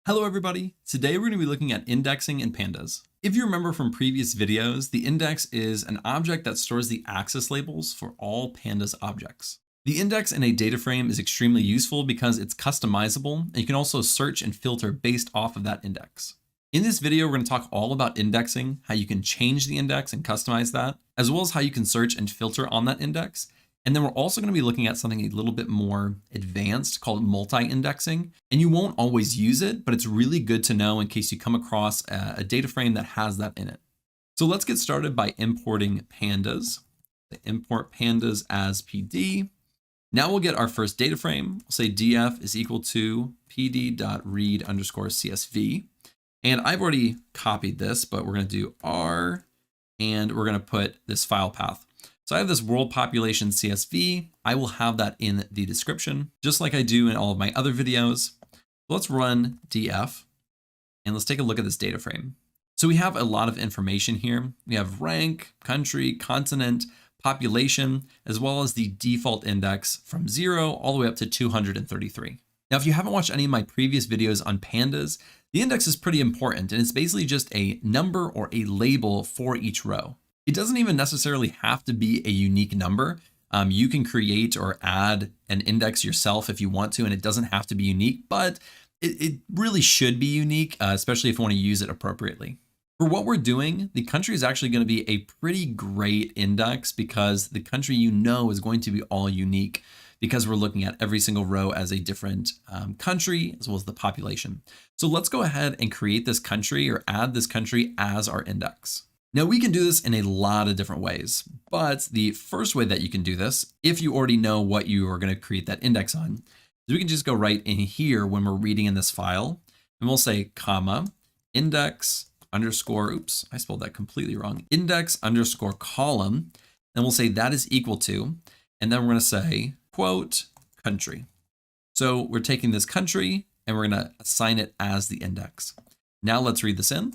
Hello everybody! Today we're going to be looking at indexing in Pandas. If you remember from previous videos, the index is an object that stores the access labels for all Pandas objects. The index in a data frame is extremely useful because it's customizable and you can also search and filter based off of that index. In this video, we're going to talk all about indexing, how you can change the index and customize that, as well as how you can search and filter on that index. And then we're also going to be looking at something a little bit more advanced called multi-indexing. And you won't always use it, but it's really good to know in case you come across a data frame that has that in it. So let's get started by importing pandas. Import pandas as PD. Now we'll get our first data frame. We'll say df is equal to pd.read_csv. And I've already copied this, but we're going to do R and we're going to put this file path. So I have this world population CSV. I will have that in the description, just like I do in all of my other videos. Let's run df and let's take a look at this data frame. So we have a lot of information here. We have rank, country, continent, population, as well as the default index from 0 all the way up to 233. Now, if you haven't watched any of my previous videos on pandas, the index is pretty important and it's basically just a number or a label for each row. It doesn't even necessarily have to be a unique number. You can create or add an index yourself if you want to, and it doesn't have to be unique, but it really should be unique, especially if you want to use it appropriately. For what we're doing, the country is actually going to be a pretty great index because the country is going to be all unique because we're looking at every single row as a different country as well as the population. So let's go ahead and create this country or add this country as our index. Now we can do this in a lot of different ways, but the first way that you can do this, if you already know what you are going to create that index on, is we can just go right in here when we're reading in this file, and we'll say comma, index underscore, oops, I spelled that completely wrong, index underscore column, and we'll say that is equal to, and then we're going to say quote country. So we're taking this country and we're going to assign it as the index. Now let's read this in.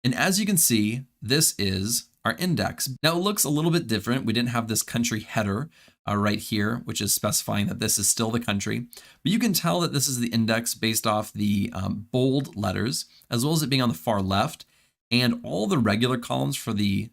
And as you can see, this is our index. Now it looks a little bit different. We didn't have this country header right here, which is specifying that this is still the country, but you can tell that this is the index based off the bold letters, as well as it being on the far left, and all the regular columns for the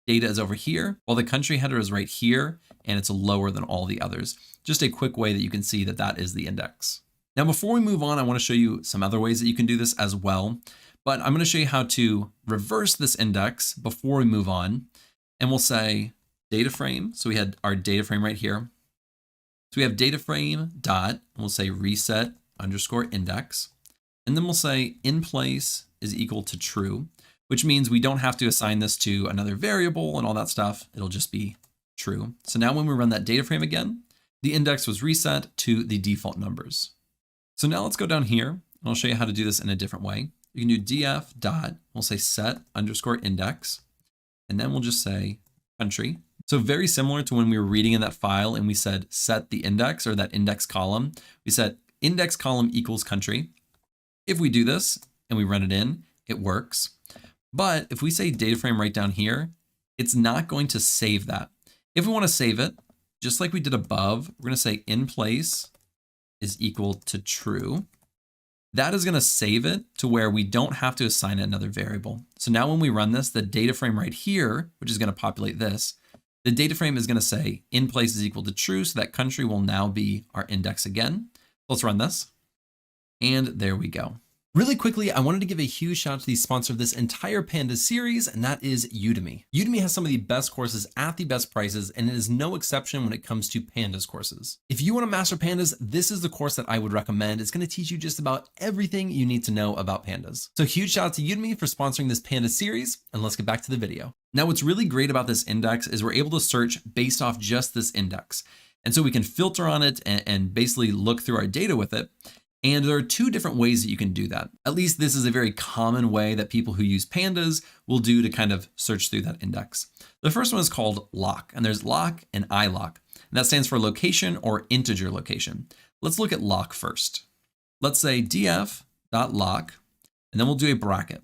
data is over here, while the country header is right here, and it's lower than all the others. Just a quick way that you can see that that is the index. Now, before we move on, I want to show you some other ways that you can do this as well. But I'm going to show you how to reverse this index before we move on. And we'll say data frame. So we had our data frame right here. So we have data frame dot, and we'll say reset underscore index. And then we'll say in place is equal to true, which means we don't have to assign this to another variable and all that stuff. It'll just be true. So now when we run that data frame again, the index was reset to the default numbers. So now let's go down here and I'll show you how to do this in a different way. You can do df dot, we'll say set underscore index, and then we'll just say country. So very similar to when we were reading in that file and we said set the index or that index column, we said index column equals country. If we do this and we run it in, it works. But if we say data frame right down here, it's not going to save that. If we want to save it, just like we did above, we're going to say in place is equal to true. That is going to save it to where we don't have to assign it another variable. So now when we run this, the data frame right here, which is going to populate this, the data frame is going to say in place is equal to true. So that country will now be our index again. Let's run this. And there we go. Really quickly, I wanted to give a huge shout out to the sponsor of this entire Pandas series, and that is Udemy. Udemy has some of the best courses at the best prices, and it is no exception when it comes to Pandas courses. If you want to master Pandas, this is the course that I would recommend. It's going to teach you just about everything you need to know about Pandas. So huge shout out to Udemy for sponsoring this Pandas series, and let's get back to the video. Now, what's really great about this index is we're able to search based off just this index. And so we can filter on it and basically look through our data with it. And there are two different ways that you can do that. At least this is a very common way that people who use pandas will do to kind of search through that index. The first one is called lock, and there's lock and ilock, and that stands for location or integer location. Let's look at lock first. Let's say df.lock, and then we'll do a bracket.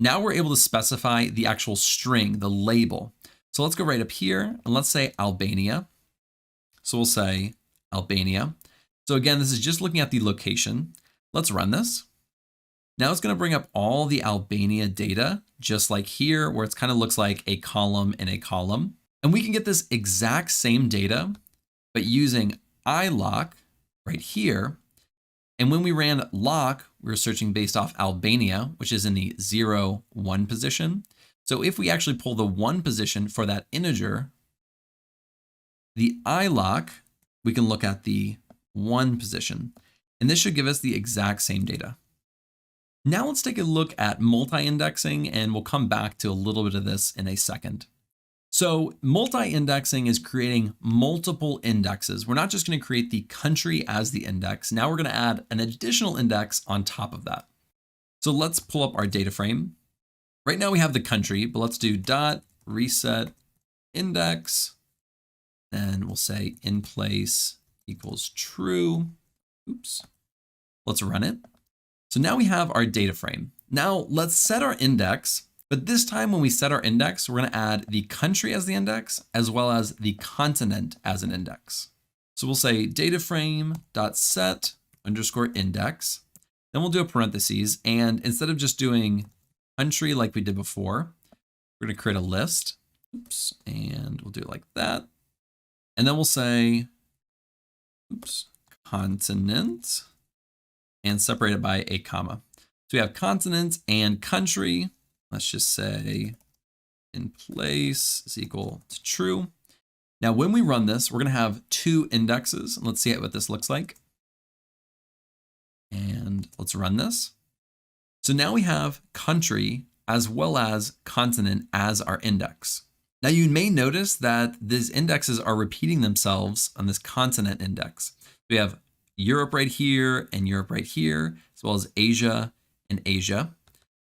Now we're able to specify the actual string, the label. So let's go right up here and let's say Albania. So we'll say Albania. So again, this is just looking at the location. Let's run this. Now it's going to bring up all the Albania data, just like here, where it kind of looks like a column in a column. And we can get this exact same data, but using ilock right here. And when we ran lock, we were searching based off Albania, which is in the 0, 1 position. So if we actually pull the 1 position for that integer, the ilock, we can look at the 1 position. And this should give us the exact same data. Now let's take a look at multi-indexing, and we'll come back to a little bit of this in a second. So multi-indexing is creating multiple indexes. We're not just going to create the country as the index. Now we're going to add an additional index on top of that. So let's pull up our data frame. Right now we have the country, but let's do dot reset index. Then we'll say in place equals true. Oops. Let's run it. So now we have our data frame. Now let's set our index, but this time when we set our index, we're going to add the country as the index, as well as the continent as an index. So we'll say data frame dot set underscore index. Then we'll do a parentheses. And instead of just doing country like we did before, we're going to create a list. Oops. And we'll do it like that. And then we'll say, oops, continent, and separate it by a comma. So we have continent and country. Let's just say in place is equal to true. Now, when we run this, we're going to have 2 indexes. Let's see what this looks like. And let's run this. So now we have country as well as continent as our index. Now you may notice that these indexes are repeating themselves on this continent index. We have Europe right here and Europe right here, as well as Asia and Asia.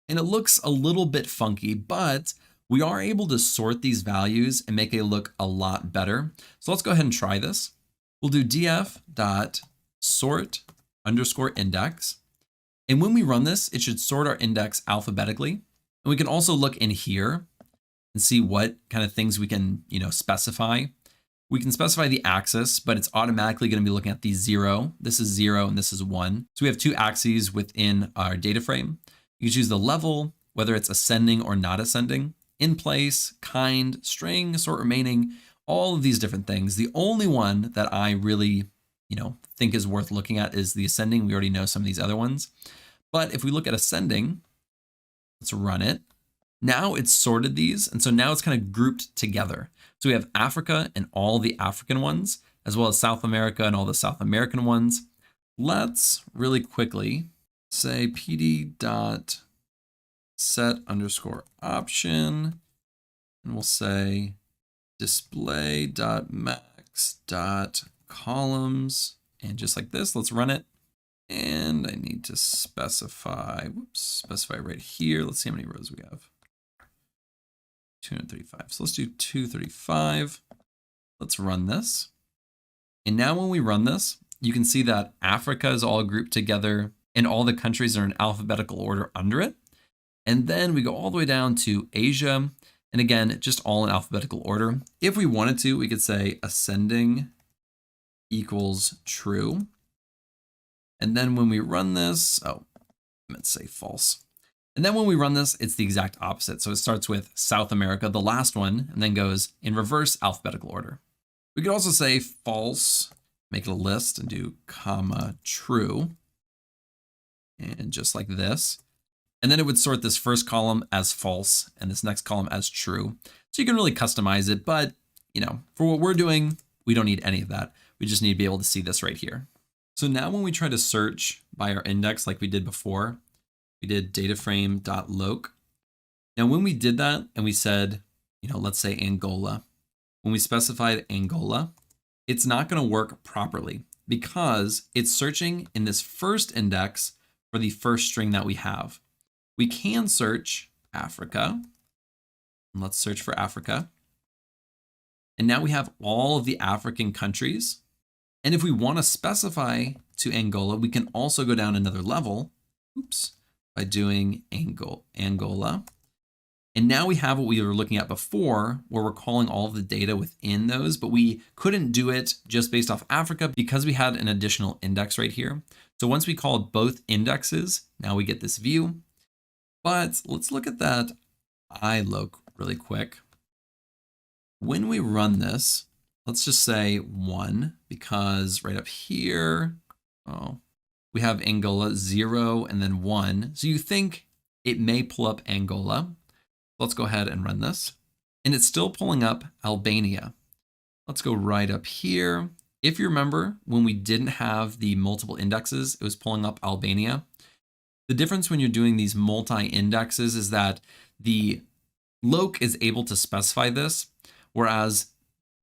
And it looks a little bit funky, but we are able to sort these values and make it look a lot better. So let's go ahead and try this. We'll do df.sort underscore index. And when we run this, it should sort our index alphabetically. And we can also look in here and see what kind of things we can, specify. We can specify the axis, but it's automatically going to be looking at the 0. This is 0 and this is 1. So we have 2 axes within our data frame. You can choose the level, whether it's ascending or not ascending, in place, kind, string, sort remaining, all of these different things. The only one that I really, think is worth looking at is the ascending. We already know some of these other ones. But if we look at ascending, let's run it. Now it's sorted these. And so now it's kind of grouped together. So we have Africa and all the African ones, as well as South America and all the South American ones. Let's really quickly say pd.set underscore option. And we'll say display.max.columns. And just like this, let's run it. And I need to specify right here. Let's see how many rows we have. 235. So let's do 235. Let's run this. And now when we run this, you can see that Africa is all grouped together and all the countries are in alphabetical order under it. And then we go all the way down to Asia. And again, just all in alphabetical order. If we wanted to, we could say ascending equals true. And then when we run this, I meant to say false. And then when we run this, it's the exact opposite. So it starts with South America, the last one, and then goes in reverse alphabetical order. We could also say false, make it a list and do comma true. And just like this. And then it would sort this first column as false and this next column as true. So you can really customize it, but for what we're doing, we don't need any of that. We just need to be able to see this right here. So now when we try to search by our index like we did before, we did dataframe.loc. Now when we did that and we said, let's say Angola, when we specified Angola, it's not going to work properly because it's searching in this first index for the first string that we have. We can search Africa. And let's search for Africa. And now we have all of the African countries. And if we want to specify to Angola, we can also go down another level, by doing Angola. And now we have what we were looking at before, where we're calling all of the data within those, but we couldn't do it just based off Africa because we had an additional index right here. So once we called both indexes, now we get this view. But let's look at that iLoc really quick. When we run this, let's just say 1, because right up here, we have Angola 0 and then 1. So you think it may pull up Angola. Let's go ahead and run this. And it's still pulling up Albania. Let's go right up here. If you remember, when we didn't have the multiple indexes, it was pulling up Albania. The difference when you're doing these multi-indexes is that the loc is able to specify this, whereas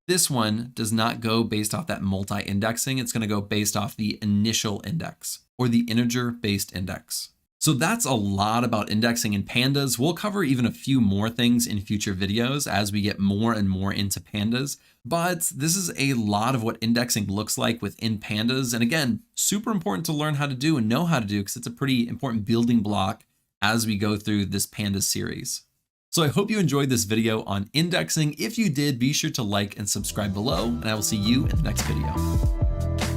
this one does not go based off that multi-indexing. It's going to go based off the initial index or the integer-based index. So that's a lot about indexing in Pandas. We'll cover even a few more things in future videos as we get more and more into Pandas. But this is a lot of what indexing looks like within Pandas. And again, super important to learn how to do and know how to do because it's a pretty important building block as we go through this Pandas series. So I hope you enjoyed this video on indexing. If you did, be sure to like and subscribe below, and I will see you in the next video.